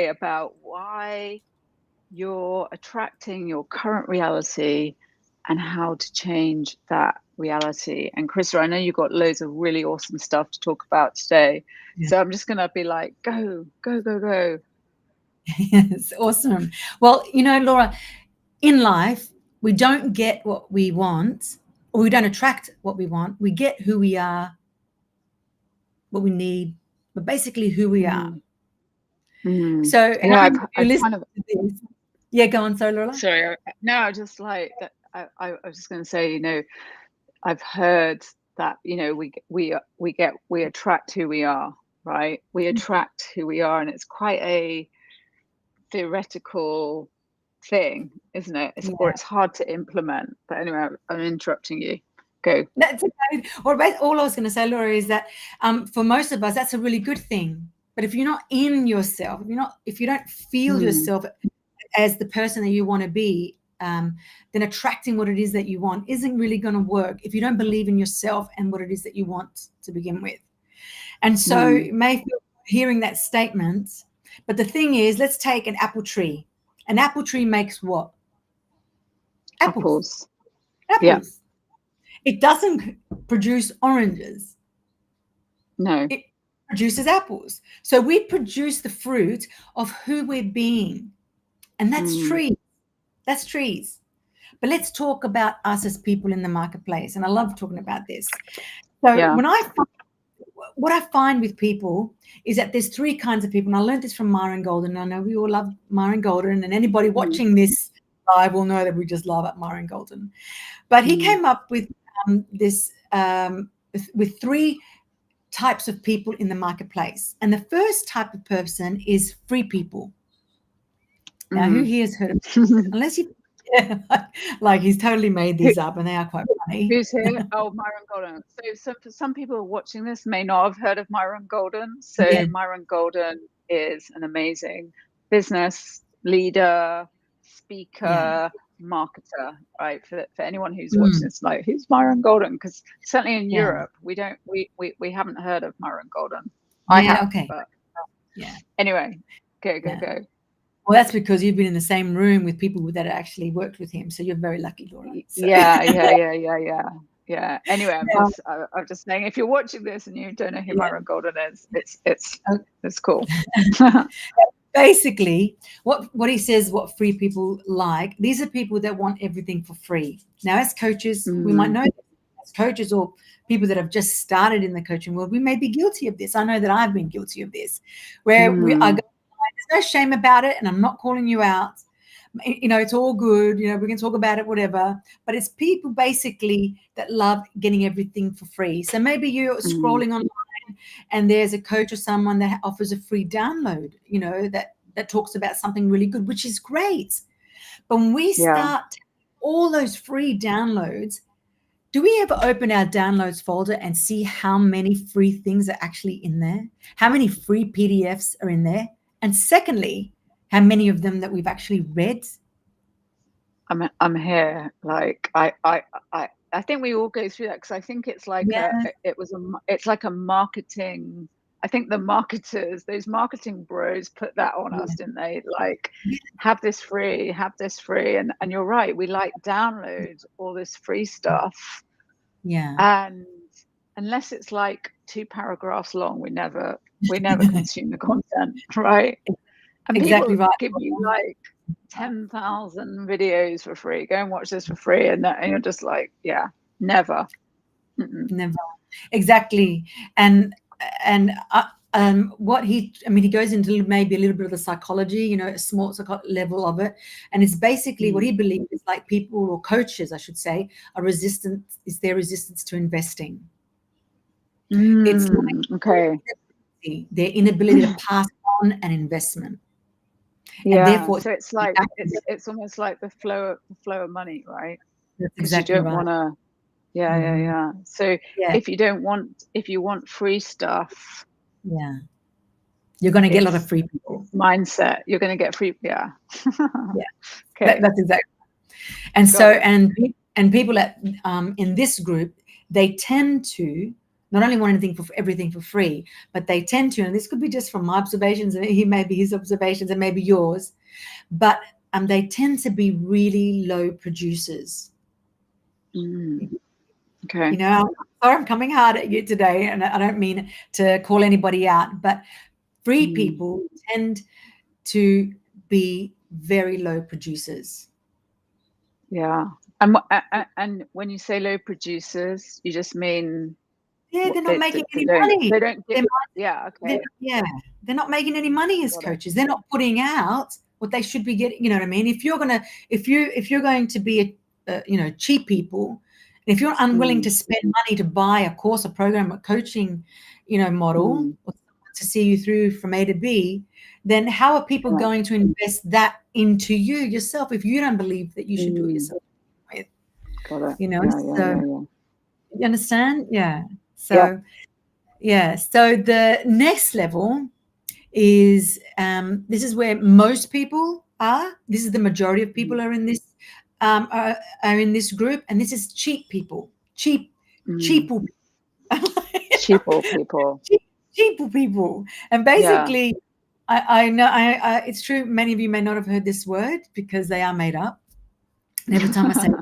about why you're attracting your current reality and how to change that reality. And Krista, I know you've got loads of really awesome stuff to talk about today. Yeah. So I'm just going to be like, go, go, go, go. Yes, awesome. Well, Laura, in life, we don't get what we want, or we don't attract what we want. We get who we are, what we need, but basically who we are. So how Yeah, many of you I've listen kind of, to this? Yeah, go on, sorry, Laura. sorry, no, just like that. I was just going to say, I've heard that, we attract who we are, right? We attract who we are, and it's quite a theoretical thing, isn't it? Or it's hard to implement. But anyway, I'm interrupting you. Go. That's okay. All I was going to say, Laura, is that for most of us, that's a really good thing. But if you're not in yourself, if you don't feel yourself as the person that you want to be, then attracting what it is that you want isn't really going to work if you don't believe in yourself and what it is that you want to begin with. And so you may feel hearing that statement, but the thing is, let's take an apple tree. An apple tree makes what? Apples. Yeah. It doesn't produce oranges. No. It produces apples. So we produce the fruit of who we're being. And that's trees. That's trees. But let's talk about us as people in the marketplace. And I love talking about this. So what I find with people is that there's three kinds of people. And I learned this from Myron Golden. I know we all love Myron Golden, and anybody watching this live will know that we just love Myron Golden. But he came up with with three types of people in the marketplace. And the first type of person is free people. Now, who here has heard of it? Unless you, like he's totally made these up, and they are quite funny. Who's here? Oh, Myron Golden. So for some people watching this may not have heard of Myron Golden. So Myron Golden is an amazing business leader, speaker, marketer, right? For anyone who's watching this, like, who's Myron Golden? Because certainly in Europe, we haven't heard of Myron Golden. I have, but anyway, go. Well, that's because you've been in the same room with people that actually worked with him, so you're very lucky, Laura. So. Yeah. Anyway, I'm just saying, if you're watching this and you don't know who Myron Golden is, it's cool. Basically, what he says, what free people like, these are people that want everything for free. Now, as coaches, we might know that. As coaches or people that have just started in the coaching world, we may be guilty of this. I know that I've been guilty of this, where there's no shame about it, and I'm not calling you out. It's all good. We can talk about it, whatever. But it's people basically that love getting everything for free. So maybe you're scrolling online and there's a coach or someone that offers a free download, that talks about something really good, which is great. But when we start all those free downloads, do we ever open our downloads folder and see how many free things are actually in there? How many free PDFs are in there? And secondly, how many of them that we've actually read? I'm here. Like I think we all go through that, because I think it's like it's like a marketing. I think the marketers, those marketing bros, put that on us, didn't they? Like, have this free, and you're right. We like download all this free stuff. Yeah. And unless it's like 2 paragraphs long, we never consume the content, right? And exactly people right. give you like 10,000 videos for free. Go and watch this for free, and you're just like, never. Never. Exactly. And what he goes into maybe a little bit of the psychology, a small level of it, and it's basically what he believes is like people, or coaches, I should say, are resistant. Is their resistance to investing? It's like their inability to pass on an investment. And therefore, so it's like it's almost like the flow of money, right? Because you don't want to. Yeah. So if you want free stuff, you're going to get a lot of free people. Mindset, you're going to get free. Yeah. Okay. That's exactly. And so and people in this group, they tend to not only want everything for free, but they tend to, and this could be just from my observations, and he may be his observations and maybe yours, but they tend to be really low producers. Okay. You know, sorry, I'm coming hard at you today, and I don't mean to call anybody out, but free people tend to be very low producers. Yeah. And when you say low producers, you just mean they're not making any money. They don't get. Yeah. Okay. They're not making any money as coaches. They're not putting out what they should be getting. You know what I mean? If you're going to be cheap people, if you're unwilling to spend money to buy a course, a program, a coaching, model, or to see you through from A to B, then how are people going to invest that into you yourself if you don't believe that you should do it yourself? Got it. You understand? Yeah. So, so the next level is this is where most people are. This is the majority of people are in this group, and this is cheap people. Cheaper people. And basically, I know it's true. Many of you may not have heard this word because they are made up. And every time I say it,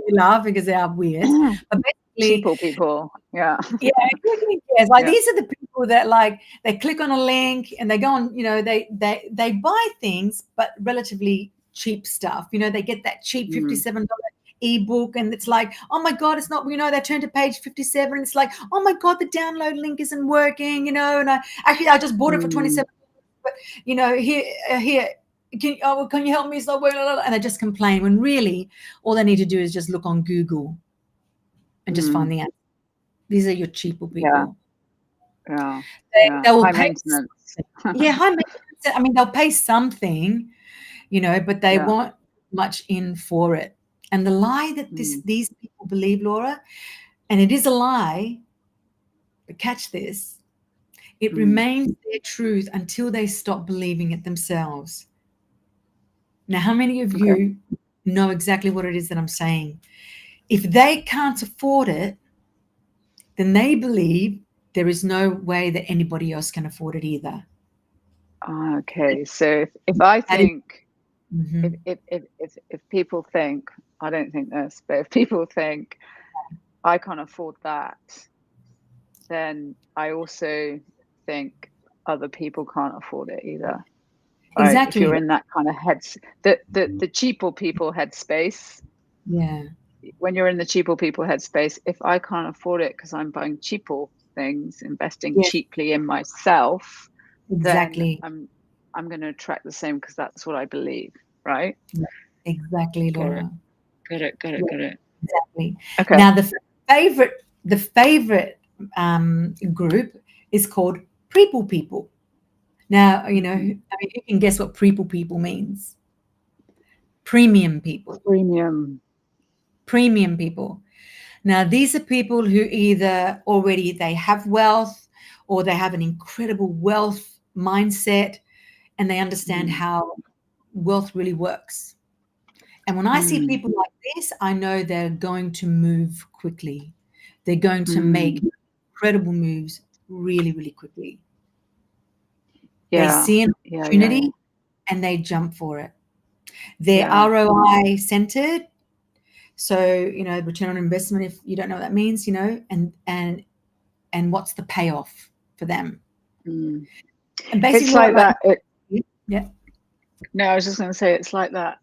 they laugh because they are weird. But basically, cheapo people. Yeah. Yes. Like these are the people that they click on a link and they go on, they buy things, but relatively cheap stuff. They get that cheap $57 ebook, and it's like, oh my God, it's not, they turn to page 57. And it's like, oh my God, the download link isn't working, and I just bought it for $27. But here. Can you help me? It's not working. And they just complain when really all they need to do is just look on Google and just find the answer. These are your cheaper people. Yeah. They will high pay maintenance. high maintenance. I mean, they'll pay something, but they want much in for it. And the lie that these people believe, Laura, and it is a lie, but catch this, it remains their truth until they stop believing it themselves. Now, how many of you know exactly what it is that I'm saying? If they can't afford it, then they believe there is no way that anybody else can afford it either. Okay, so if I think, if people think, I don't think this, but if people think I can't afford that, then I also think other people can't afford it either. Right? Exactly. If you're in that kind of the cheaper people headspace. Yeah. When you're in the cheaper people headspace, if I can't afford it because I'm buying cheaper things, investing cheaply in myself, exactly, then I'm going to attract the same because that's what I believe, right? Exactly, Laura. Got it. Exactly. Okay. Now the favorite group is called people. Now, I mean, you can guess what people means. Premium people. Premium people. Now, these are people who either already they have wealth, or they have an incredible wealth mindset, and they understand how wealth really works. And when I see people like this, I know they're going to move quickly. They're going to make incredible moves really, really quickly. They see an opportunity and they jump for it. They're ROI centered. So, return on investment, if you don't know what that means, and what's the payoff for them. And basically it's like that. Yeah. No, I was just going to say, it's like that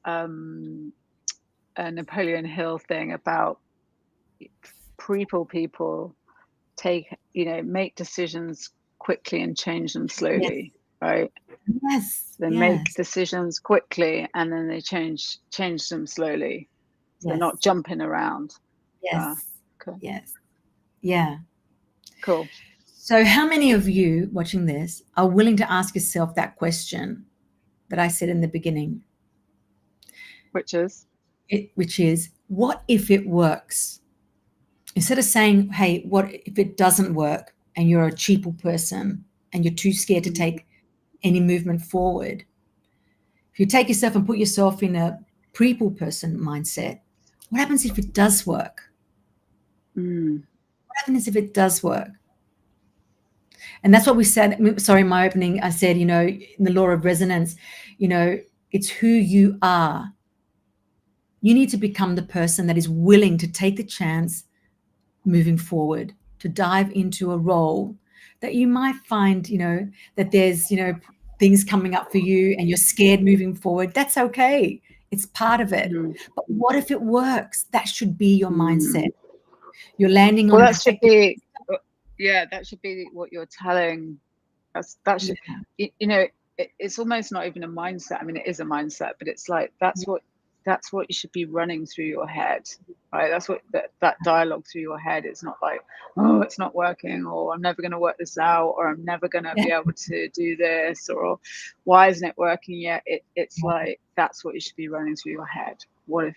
Napoleon Hill thing about people make decisions quickly and change them slowly, right? Yes. They make decisions quickly and then they change them slowly. So they're not jumping around. Yes. Cool. Yes. Yeah. Cool. So how many of you watching this are willing to ask yourself that question that I said in the beginning? Which is, what if it works? Instead of saying, hey, what if it doesn't work and you're a cheaper person and you're too scared to take any movement forward? If you take yourself and put yourself in a people person mindset, what happens if it does work? What happens if it does work? And that's what we said. Sorry, in my opening, I said, in the law of resonance, it's who you are. You need to become the person that is willing to take the chance moving forward, to dive into a role that you might find, that there's, things coming up for you and you're scared moving forward. That's okay. It's part of it. But what if it works? That should be your mindset. You're landing on that should be, that should be what you're telling us. That should, it's almost not even a mindset. I mean, it is a mindset, but it's like, that's what you should be running through your head, right? That's what that dialogue through your head. It's not like, oh, it's not working, or I'm never going to work this out, or I'm never going to be able to do this, or why isn't it working yet? It's like, that's what you should be running through your head. What if,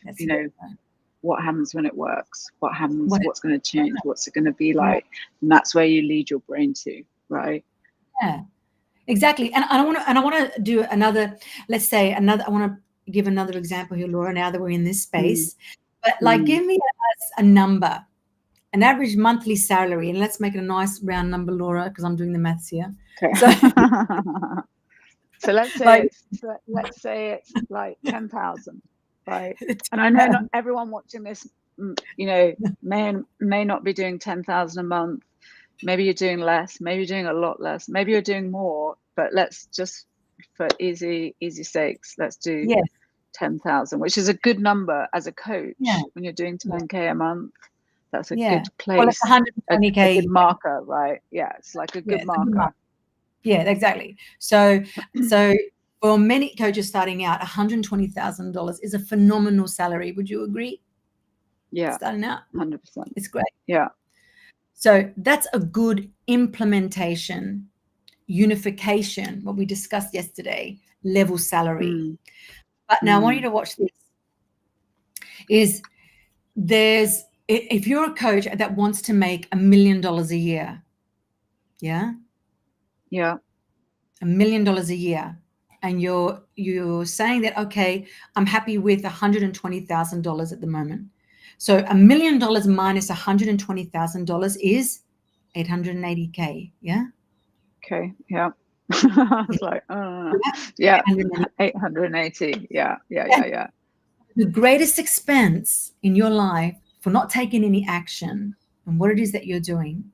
what happens when it works? What happens? What's going to change? What's it going to be like? And that's where you lead your brain to, right? Yeah, exactly. And I want to do another, let's say I want to give another example here, Laura, now that we're in this space. But like, give me a number, an average monthly salary, and let's make it a nice round number, Laura, because I'm doing the maths here. Okay. So let's say it's like 10,000, right? And I know not everyone watching this, may not be doing 10,000 a month. Maybe you're doing less. Maybe you're doing a lot less. Maybe you're doing more. But let's just, for easy sakes, let's do 10,000, which is a good number as a coach. When you're doing 10K a month, that's a good place. Well, it's 120K. A good marker, right? Yeah, it's like a good marker. Yeah, exactly. So for many coaches starting out, $120,000 is a phenomenal salary. Would you agree? Yeah, starting out, 100%. It's great. Yeah. So that's a good implementation, unification, what we discussed yesterday, level salary. But now I want you to watch this. If you're a coach that wants to make $1 million a year, $1 million a year, and you're saying that, okay, I'm happy with $120,000 at the moment. So $1 million minus $120,000 is $880K. Yeah. Okay. Yeah. I was like, 880. Yeah. The greatest expense in your life for not taking any action and what it is that you're doing.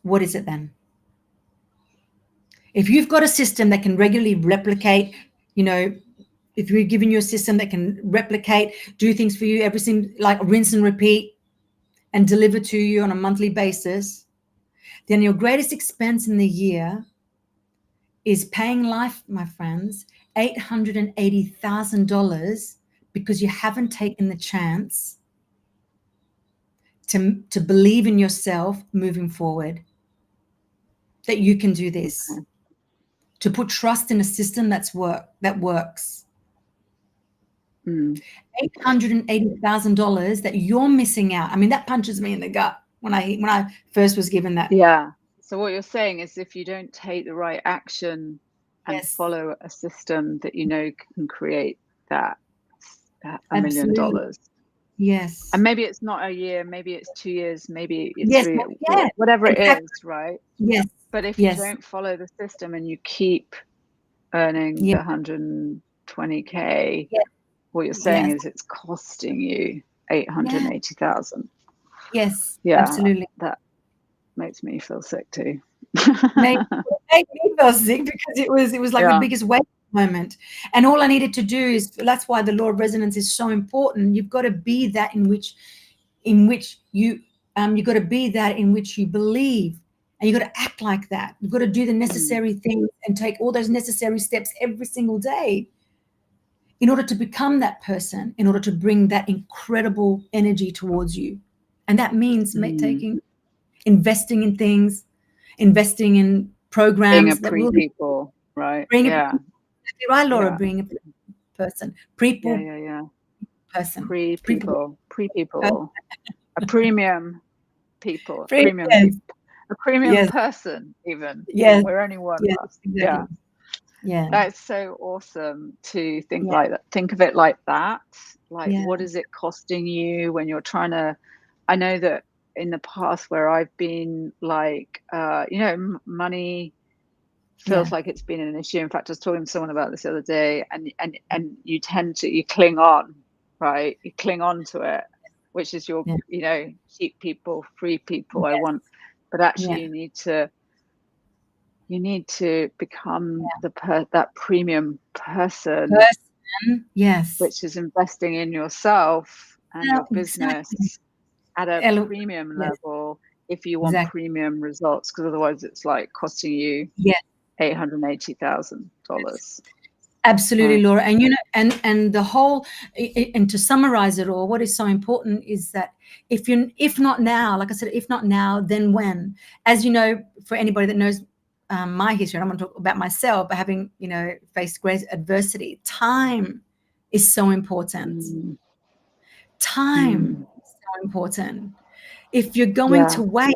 What is it then? If you've got a system that can regularly replicate, if you're giving you a system that can replicate, do things for you, everything like rinse and repeat and deliver to you on a monthly basis, then your greatest expense in the year is paying life, my friends, $880,000 because you haven't taken the chance to believe in yourself moving forward, that you can do this. Okay. To put trust in a system that works. $880,000 that you're missing out. I mean, that punches me in the gut when I first was given that. Yeah. So what you're saying is, if you don't take the right action and follow a system that can create that $1 million. Yes. And maybe it's not a year, maybe it's 2 years, maybe it's 3 years, whatever it is, right? Yes. But if you don't follow the system and you keep earning the 120K, what you're saying is it's costing you 880,000. Yes. Yeah. Absolutely. That makes me feel sick too. Made me feel sick because it was like the biggest weight moment. And all I needed to do is, that's why the law of resonance is so important. You've got to be that in which you've got to be that in which you believe. And you've got to act like that. You've got to do the necessary things and take all those necessary steps every single day in order to become that person, in order to bring that incredible energy towards you. And that means investing in things, investing in programs. Being a pre-people, right? Exactly right, Laura, being a person. Person. Pre-people. A premium people. A premium person, even. Yes. We're only one of us. Exactly. Yeah. That's so awesome to think like that. Think of it like that. Like, what is it costing you when you're trying to? I know that in the past where I've been like, money feels like it's been an issue. In fact, I was talking to someone about this the other day, and you tend to, you cling on, right? You cling on to it, which is your, cheap people, free people. I want, but actually you need to become that premium person, yes, which is investing in yourself and your business at a premium level if you want premium results, because otherwise it's like costing you $880,000. Absolutely, Laura. And and the whole, and to summarize it all, what is so important is that if not now, like I said, if not now, then when? As you know, for anybody that knows my history, I don't want to talk about myself, but having faced great adversity, time is so important. Time is so important. If you're going to wait,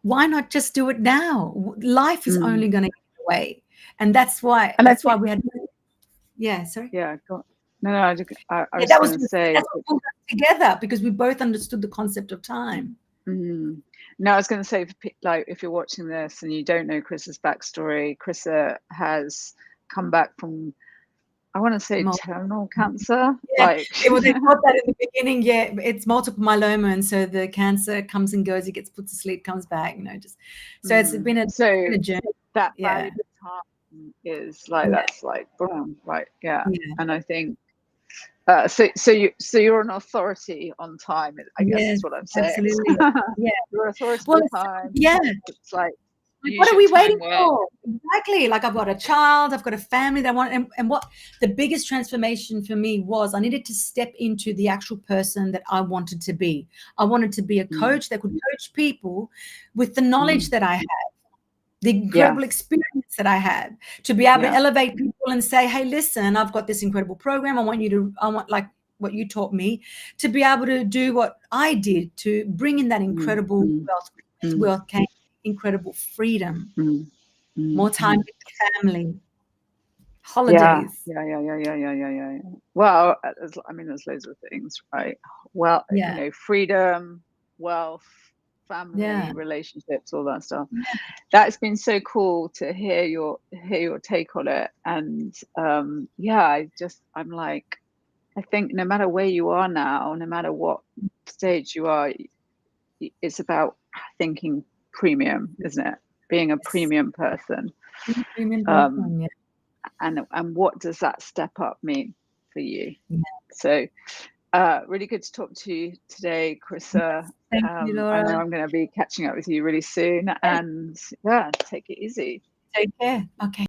why not just do it now? Life is only going to get away, and that's why we had. Yeah, sorry. Yeah, go on. I was that going to say that's what pulled us together, because we both understood the concept of time. No, I was going to say, like, if you're watching this and you don't know Chris's backstory, Chrissa has come back from, I want to say, terminal cancer. Well, they thought that in the beginning. Yeah, it's multiple myeloma, and so the cancer comes and goes. It gets put to sleep, comes back. So it's been a journey. That valuable time is like that's like boom, right? And I think so you're an authority on time, I guess is what I'm saying. Absolutely. You're authority on time. It's like what are we waiting for? Exactly. Like, I've got a child, I've got a family that I want, and what the biggest transformation for me was, I needed to step into the actual person that I wanted to be. I wanted to be a coach that could coach people with the knowledge that I had, the incredible experience that I had, to be able to elevate people and say, hey, listen, I've got this incredible program. I want like what you taught me, to be able to do what I did, to bring in that incredible wealth came incredible freedom, more time with the family, holidays. Yeah. Well, there's loads of things, right? Well, freedom, wealth, family, relationships, all that stuff. That's been so cool to hear your take on it. And I'm like, I think no matter where you are now, no matter what stage you are, it's about thinking premium, isn't it? Being a premium person. And what does that step up mean for you? So really good to talk to you today, Chrissa. Thank you, Laura. I know I'm going to be catching up with you really soon, and take it easy. Take care. Okay.